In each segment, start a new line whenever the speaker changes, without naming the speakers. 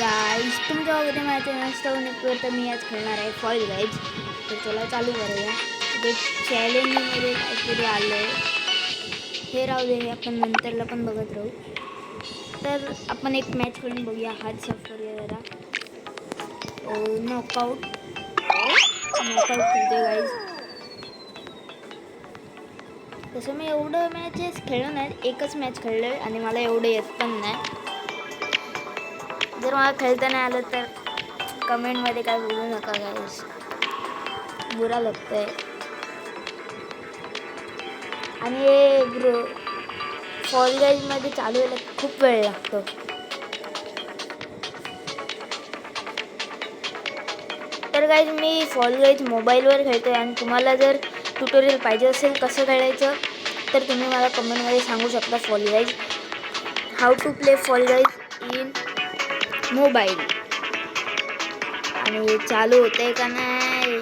Guys तुमच्या वगैरे माहिती नसतं तर मी आज खेळणार आहे फॉल गाइज. तर चला चालू करूया. ते चॅलेंजमध्ये काहीतरी आलं आहे, हे राहू दे, आपण नंतरला पण बघत राहू. तर आपण एक मॅच खेळून बघूया. हात साफ करूया जरा. नॉकआउट खेळते गाइज. तसं मी एवढं मॅचेस खेळलो नाही, एकच मॅच खेळलो आहे आणि मला एवढं येत पण नाही. जर मला खेळता नाही आलं तर कमेंटमध्ये काय बोलू नका गाइस, बुरा लगतंय. आणि हे फॉल गाईजमध्ये चालू व्हायला खूप वेळ लागतो. तर गाईज मी फॉल गाईज मोबाईलवर खेळतो आहे आणि तुम्हाला जर ट्युटोरियल पाहिजे असेल कसं खेळायचं तर तुम्ही मला कमेंटमध्ये सांगू शकता. Fall Guys, how to play Fall Guys in mobile. आणि चालू होतंय का नाही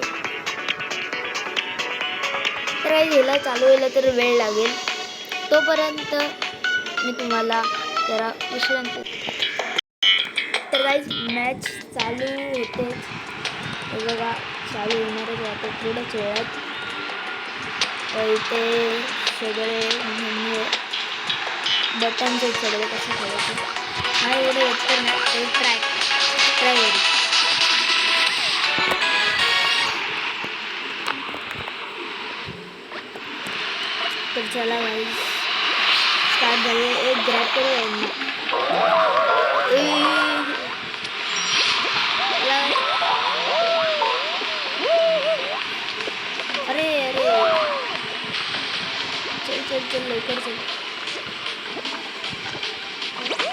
तर ह्याला चालू व्हायला तर वेळ लागेल. तोपर्यंत मी तुम्हाला जरा विश्रांती. तर गाईज मॅच चालू होते बघा, चालू होणारच आहे थोड्याच वेळात. इथे सगळे बटनचे सगळे कसं खेळायचं हा एवढं येत तर नाही. ट्राय करू. तर चला गाइस स्टार्ट झाले. एक ग्रॅब करू. अरे अरे चल चल चल लवकर चल.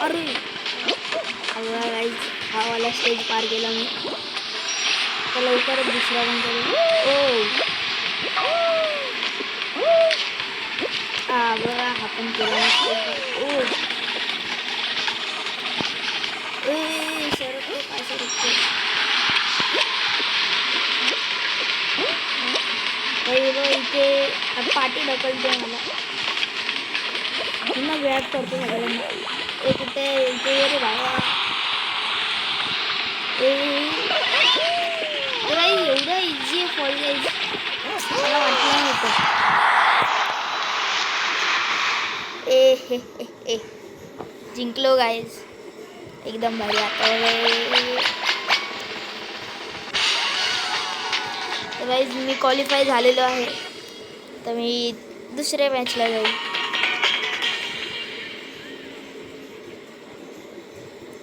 अरे गाइस हा वाला स्टेज पार केला मी. तर लवकर दुसरा पण करू. बघा हा पण केला. सरकतो काय सरकतो. इथे पाठी ढकलते मला. पुन्हा ग्रॅब करतो सगळ्यांना. कुठे इथे रे बाबा. एवढं इझी आहे फॉल गाईज, मला वाटलं नव्हतं. हे जिंकलो गाईज, एकदम भारी. आता तर गाईज मी क्वालिफाय झालेलो आहे. तर मी दुसऱ्या मॅचला जाईल.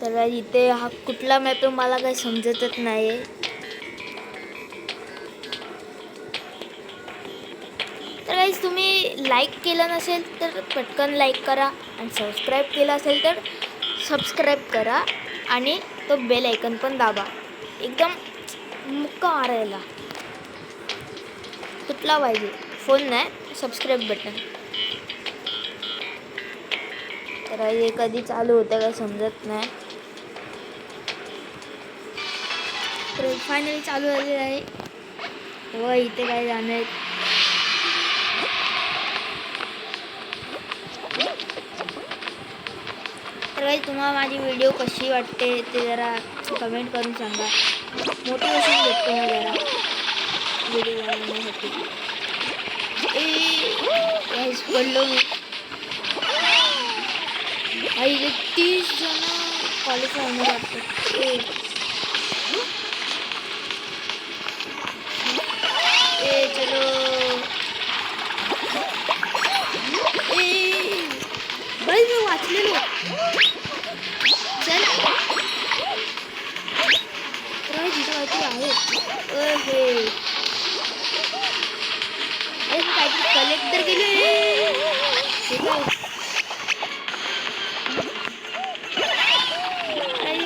तर गाईज इथे हा कुठला मॅप आहे मला काही समजतच नाही आहे. तर गाईज तुम्ही लाईक केलं नसेल तर पटकन लाईक करा आणि सबस्क्राईब केलं असेल तर सबस्क्राईब करा आणि तो बेल आयकन पण दाबा. एकदम मुक्का मारायला तुटला पाहिजे फोन नाही, सबस्क्राईब बटन. तर हे कधी चालू होतं काय समजत नाही. तर फायनली चालू झालेलं आहे. व इथे काय जाणार आहेत. तर काही तुम्हाला माझी व्हिडिओ कशी वाटते ते जरा कमेंट करून सांगा. मोटिवेशन भेटतो ना जरा व्हिडिओ बनवण्यासाठी. पडलो मी. 30 जण क्वालिफाय होणार वाटतं. चलो भाई मी वाचलेलो. चल जिथं काहीतरी आहे. काहीतरी कलेक्टर केले.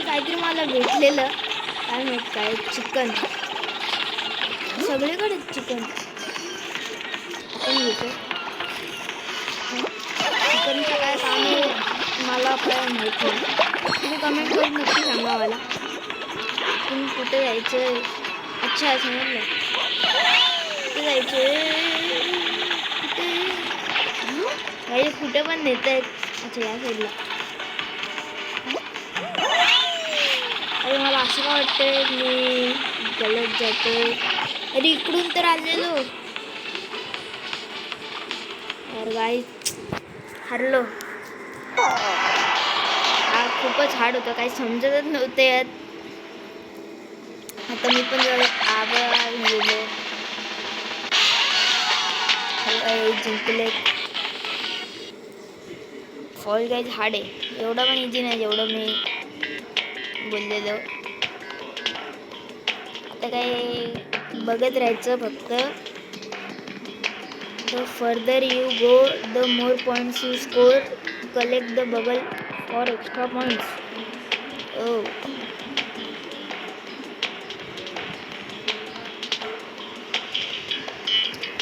काहीतरी मला भेटलेलं काय माहित काय. चिकन सगळीकडे चिकन आपण घेतो. चिकनचं काय काम आहे मला काय माहिती नाही. तुम्ही कमेंट करून नक्की सांगा मला. तुम्ही कुठे जायचं. अच्छा समजलं कुठे जायचं. कुठे कुठे पण नेत आहेत. अच्छा या साईडला. असं का वाटतंय मी गलत जाते. अरे इकडून तर आलेलो यार. गाईज हरलो. हा खूपच हार्ड होतं, काही समजतच नव्हतं यात. आता मी पण आभार गेलो. जिंकले. फॉल गाईज हार्ड आहे, एवढं पण इझी नाही जेवढं मी बोललेलो. आता काय बघत राहायचं फक्त. The further you go the more points you score. Collect the bubble for extra points. ओ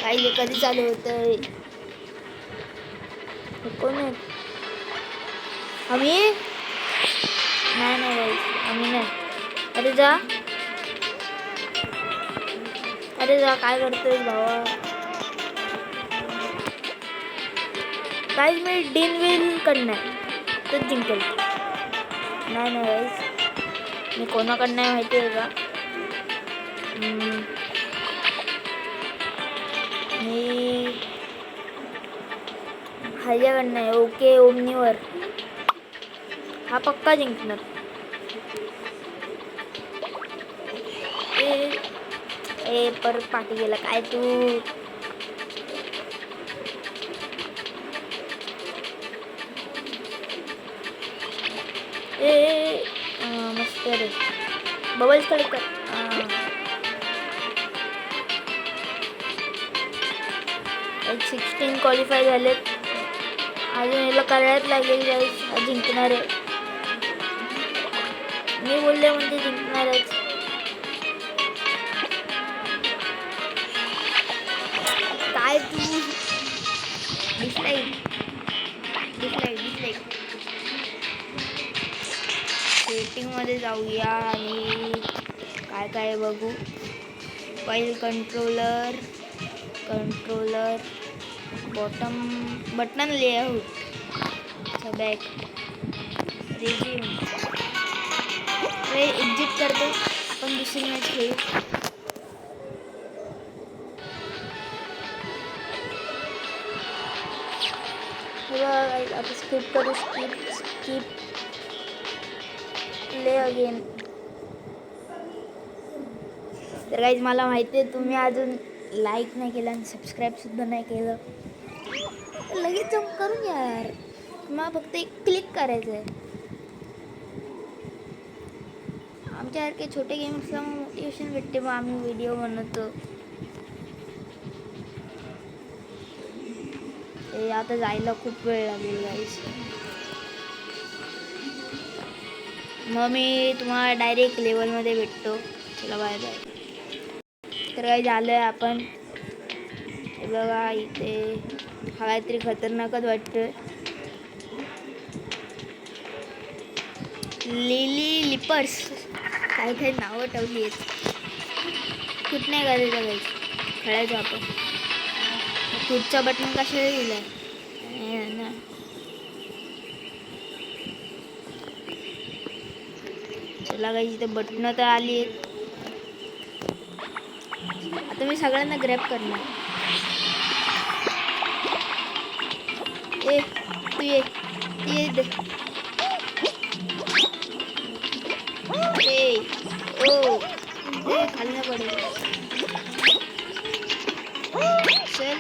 काही कधी चालू होतंय. कोण आहे? आम्ही नाही आम्ही नाही. अरे जा काय करतोय भावा. काही मी डीन विल करणार तर जिंकेल. नाही गाईज मी कोणाकडनं आहे माहिती आहे का. मी ह्याच्याकडनं आहे. ओके ओमनीवर. हा पक्का जिंकणार. ए परत पाठी गेला काय तू. मस्त रे. बबल्स कलेक्ट कर. 16 क्वालिफाय झालेत. अजून याला करायलाच लागेल गाईस. जिंकणार आहे मी बोलले म्हणजे जिंकणारच. काय तू डिसलाईक सेटिंगमध्ये जाऊया आणि काय बघू. File controller bottom button layout back resume. Exit करतो. आपण दुसरी मॅच खेळू. आता स्किप करू. Skip play again. तर गाईज मला माहिती आहे तुम्ही अजून लाईक नाही केलं आणि सबस्क्राईबसुद्धा नाही केलं. लगेच जम्प करून यार. मला फक्त एक क्लिक करायचं आहे. आमच्यासारखे छोटे गेम्सला मग मोटिवेशन भेटते. मग आम्ही व्हिडिओ बनवतो. आता जायला खूप वेळ लागेल गाईस. मग मी तुम्हाला डायरेक्ट लेवलमध्ये भेटतो. चला बाय बाय. तर काही झालं आहे आपण बघा इथे. हा काहीतरी खतरनाकच वाटतोय. लिली लिपर्स काही नावं ठेवली आहेत. खूप नाही करायचं काही खेळायचो आपण. खूपचा बटन कशाला दिलाय ना. चला काही इथे बटन तर आली आहेत. आता मी सगळ्यांना ग्रॅब करणार. तू ये दे. खाली ना पडेल. चल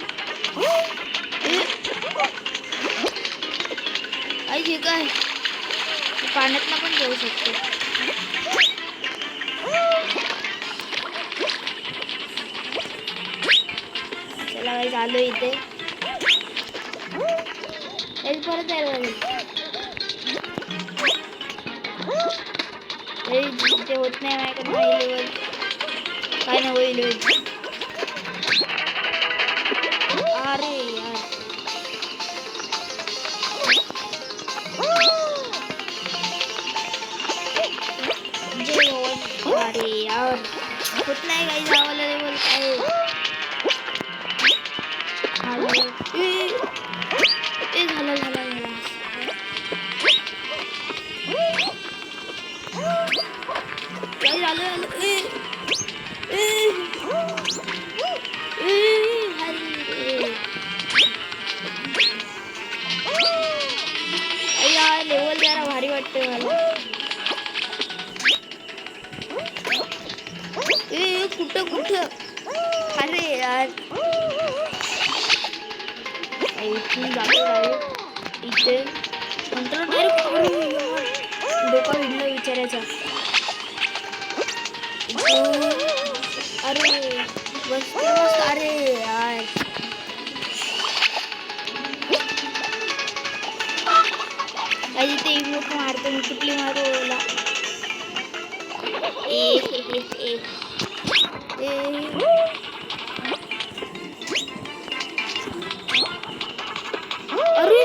आई काय पाण्यात पण जाऊ शकतो. चला काही आलो इथे. परत यायला लागेल. ते होत नाही माझ्याकडे. लेवल काय नाही होईल. अरे यार अरे यार होत नाही काही जावाला लेवल काय. झाला कुठं कुठं अरे यार इथून जातो डायरेक्ट इथे नंतर डायरेक्ट डोका विडला विचारायचा अरे बस अरे यार इथे इमोट मारतो मी कुठली मारू ओला अरे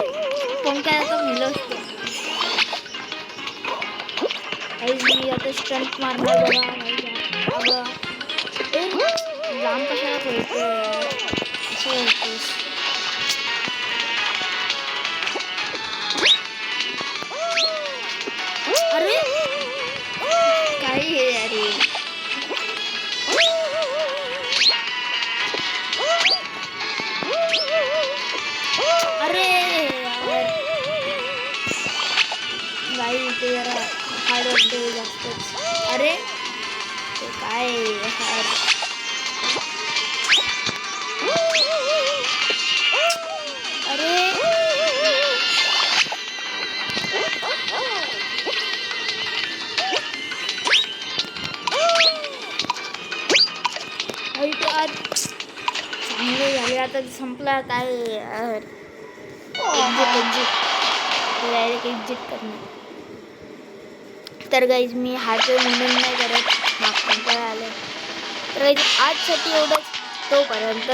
कोण काय आता मेलं असतं मी आता स्टंट मारणार बघा लांब कशाला खेळतोय असं होतोस अरे काय हे अरे अरे गाई इथे जरा हार्ड वाटते जास्तच अरे ते काय अरे चांगले झाले आता संपला काय डायरेक्ट एक्झिट करणे तर गाईज मी हार्टवे मुंडन नाही करत मागच्या आलं तर गाईज आजसाठी एवढंच तोपर्यंत